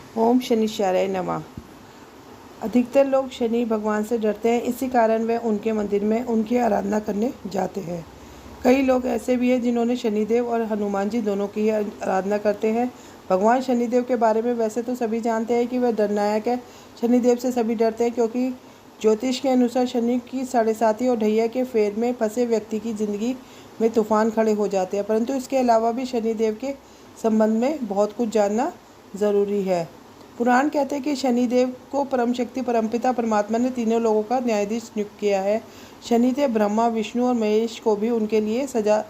ओम शनिश्चराय नमः। अधिकतर लोग शनि भगवान से डरते हैं, इसी कारण वे उनके मंदिर में उनकी आराधना करने जाते हैं। कई लोग ऐसे भी हैं जिन्होंने शनिदेव और हनुमान जी दोनों की आराधना करते हैं। भगवान शनिदेव के बारे में वैसे तो सभी जानते हैं कि वह डरनायक है। शनिदेव से सभी डरते हैं क्योंकि ज्योतिष के अनुसार शनि की 7.5 और ढैया के फेर में फंसे व्यक्ति की जिंदगी में तूफान खड़े हो जाते हैं। परंतु इसके अलावा भी शनिदेव के संबंध में बहुत कुछ जानना ज़रूरी है। पुराण कहते हैं कि शनिदेव को परम शक्ति परमपिता परमात्मा ने तीनों लोगों का न्यायाधीश नियुक्त किया है। शनिदेव ब्रह्मा, विष्णु और महेश को भी उनके लिए सजा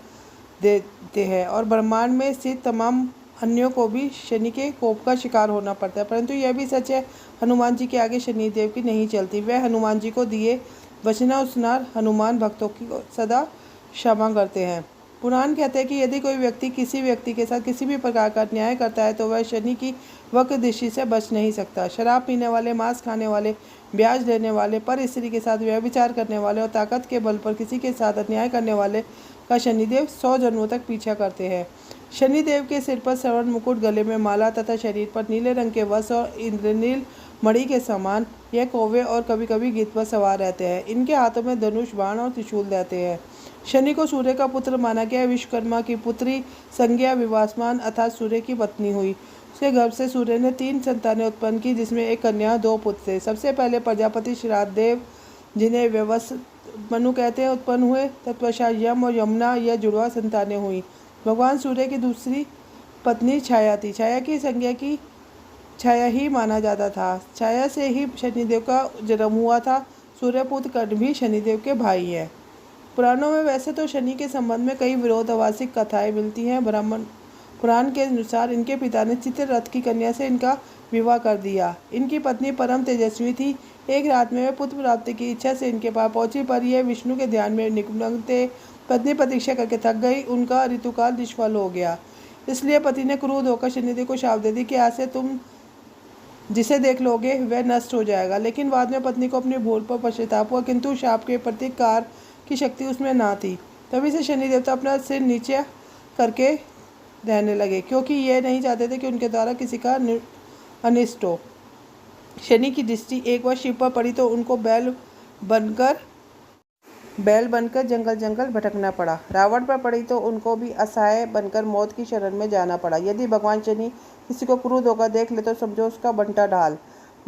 देते हैं और ब्रह्मांड में स्थित तमाम अन्यों को भी शनि के कोप का शिकार होना पड़ता है। परंतु यह भी सच है, हनुमान जी के आगे शनिदेव की नहीं चलती। वह हनुमान जी को दिए वचनानुसार हनुमान भक्तों की सदा क्षमा करते हैं। पुराण कहते हैं कि यदि कोई व्यक्ति किसी व्यक्ति के साथ किसी भी प्रकार का अन्याय करता है तो वह शनि की वक्र दृष्टि से बच नहीं सकता। शराब पीने वाले, मांस खाने वाले, ब्याज लेने वाले, पर स्त्री के साथ व्यभिचार करने वाले और ताकत के बल पर किसी के साथ अन्याय करने वाले का शनिदेव 100 जन्मों तक पीछा करते हैं। शनिदेव के सिर पर स्वर्ण मुकुट, गले में माला तथा शरीर पर नीले रंग के वस्त्र और इंद्रनील मणि के समान यह कौवे और कभी कभी गिद्ध पर सवार रहते हैं। इनके हाथों में धनुष, बाण और त्रिशूल रहते हैं। शनि को सूर्य का पुत्र माना गया है। विश्वकर्मा की पुत्री संज्ञा विवासमान अर्थात सूर्य की पत्नी हुई। उसके गर्भ से सूर्य ने 3 संतानें उत्पन्न की, जिसमें एक कन्या 2 पुत्र थे। सबसे पहले प्रजापति श्राद्धदेव, जिन्हें व्यवस मनु कहते हैं, उत्पन्न हुए। तत्पश्चात यम और यमुना यह जुड़वा संतानें हुई। भगवान सूर्य की दूसरी पत्नी छाया थी। छाया की संज्ञा की छाया ही माना जाता था। छाया से ही शनिदेव का जन्म हुआ था। सूर्यपुत्र कर्ण भी शनिदेव के भाई हैं। पुराणों में वैसे तो शनि के संबंध में कई विरोधाभासी कथाएं मिलती हैं। ब्राह्मण पुराण के अनुसार इनके पिता ने चित्ररथ की कन्या से इनका विवाह कर दिया। इनकी पत्नी परम तेजस्वी थी। एक रात में वे पुत्र प्राप्ति की इच्छा से इनके पास पहुंची, पर यह विष्णु के ध्यान में निमग्न थे। पत्नी प्रतीक्षा करके थक गई। उनका ऋतुकाल निष्फल हो गया। इसलिए पति ने क्रुद्ध होकर शनिदेव को शाप दे दी कि आज से तुम जिसे देख लोगे वह नष्ट हो जाएगा। लेकिन बाद में पत्नी को अपनी भूल पर पश्चाताप हुआ, किंतु शाप के प्रतिकार की शक्ति उसमें ना थी। तभी से शनि देवता अपना सिर नीचे करके रहने लगे, क्योंकि ये नहीं चाहते थे कि उनके द्वारा किसी का अनिष्ट हो। शनि की दृष्टि एक बार शिव पर पड़ी तो उनको बैल बनकर जंगल जंगल भटकना पड़ा। रावण पर पड़ी तो उनको भी असहाय बनकर मौत की शरण में जाना पड़ा। यदि भगवान शनि किसी को क्रुद्ध होकर देख ले तो समझो उसका बंटा ढाल।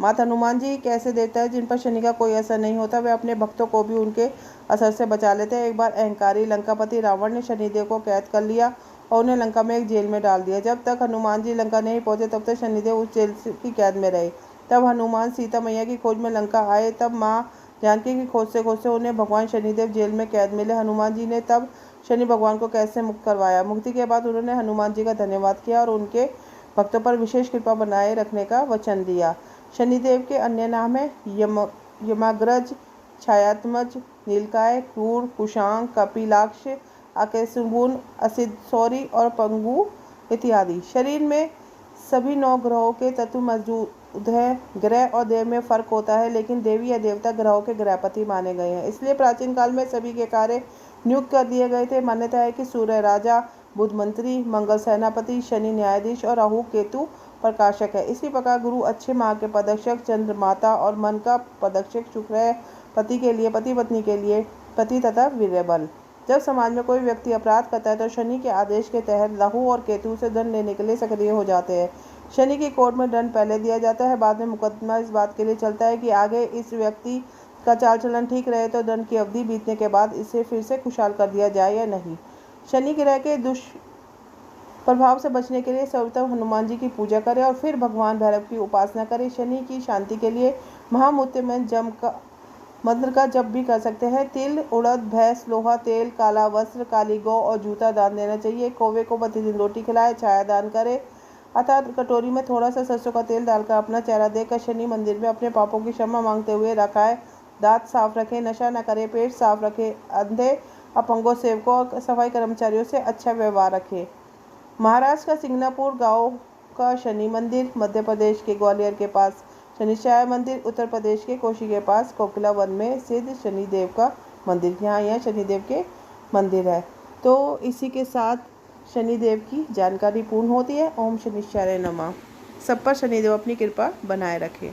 माता हनुमान जी कैसे देवता है जिन पर शनि का कोई असर नहीं होता। वे अपने भक्तों को भी उनके असर से बचा लेते हैं। एक बार अहंकारी लंकापति रावण ने शनिदेव को कैद कर लिया और उन्हें लंका में एक जेल में डाल दिया। जब तक हनुमान जी लंका नहीं पहुंचे तब तक शनिदेव उस जेल की कैद में रहे। तब हनुमान सीता मैया की खोज में लंका आए। तब माँ जानकी की खोजते उन्हें भगवान शनिदेव जेल में कैद मिले। हनुमान जी ने तब शनि भगवान को कैसे मुक्त करवाया। मुक्ति के बाद उन्होंने हनुमान जी का धन्यवाद किया और उनके भक्तों पर विशेष कृपा बनाए रखने का वचन दिया। शनिदेव के अन्य नाम है यमाग्रज, छायात्मज, नीलकाय, क्रूर, कुशांग, कपिलाक्ष, आकेशुबून, असिद्धसौरी और पंगु इत्यादि। शरीर में सभी 9 ग्रहों के तत्व मौजूद है। ग्रह और देव में फर्क होता है, लेकिन देवी या देवता ग्रहों के ग्रहपति माने गए हैं। इसलिए प्राचीन काल में सभी के कार्य नियुक्त कर दिए गए थे। मान्यता है कि सूर्य राजा, बुध मंत्री, मंगल सेनापति, शनि न्यायाधीश और राहु केतु प्रकाशक है। इसी प्रकार गुरु अच्छे मार्ग के पदक्षक, चंद्र माता और मन का पदक्षक शुक्र है। पति के लिए, पति पत्नी के लिए पति तथा वीर्य बल। जब समाज में कोई व्यक्ति अपराध करता है तो शनि के आदेश के तहत राहु और केतु से दंड लेने के लिए सक्रिय हो जाते हैं। शनि की कोर्ट में दंड पहले दिया जाता है, बाद में मुकदमा इस बात के लिए चलता है कि आगे इस व्यक्ति का चाल चलन ठीक रहे तो दंड की अवधि बीतने के बाद इसे फिर से खुशहाल कर दिया जाए या नहीं। शनि ग्रह के दुष्प्रभाव से बचने के लिए सर्वप्रथम हनुमान जी की पूजा करें और फिर भगवान भैरव की उपासना करें। शनि की शांति के लिए महामूत्र में जम का मंत्र का जप भी कर सकते हैं। तिल, उड़द, भैंस, लोहा, तेल, काला वस्त्र, काली गौ और जूता दान देना चाहिए। कौवे को प्रतिदिन रोटी खिलाए, छाया दान करे अर्थात कटोरी में थोड़ा सा सरसों का तेल डालकर अपना चेहरा देकर शनि मंदिर में अपने पापों की क्षमा मांगते हुए रखाए। दांत साफ रखें, नशा न करें, पेट साफ रखें, अंधे, अपंगों, सेवकों और सफाई कर्मचारियों से अच्छा व्यवहार रखें। महाराष्ट्र का सिंगनापुर गांव का शनि मंदिर, मध्य प्रदेश के ग्वालियर के पास शनिश्चराय मंदिर, उत्तर प्रदेश के कोशी के पास कोकिला वन में स्थित शनिदेव का मंदिर, यहाँ शनिदेव के मंदिर है। तो इसी के साथ शनिदेव की जानकारी पूर्ण होती है। ओम शनिश्चराय नमः। सब पर शनिदेव अपनी कृपा बनाए रखे।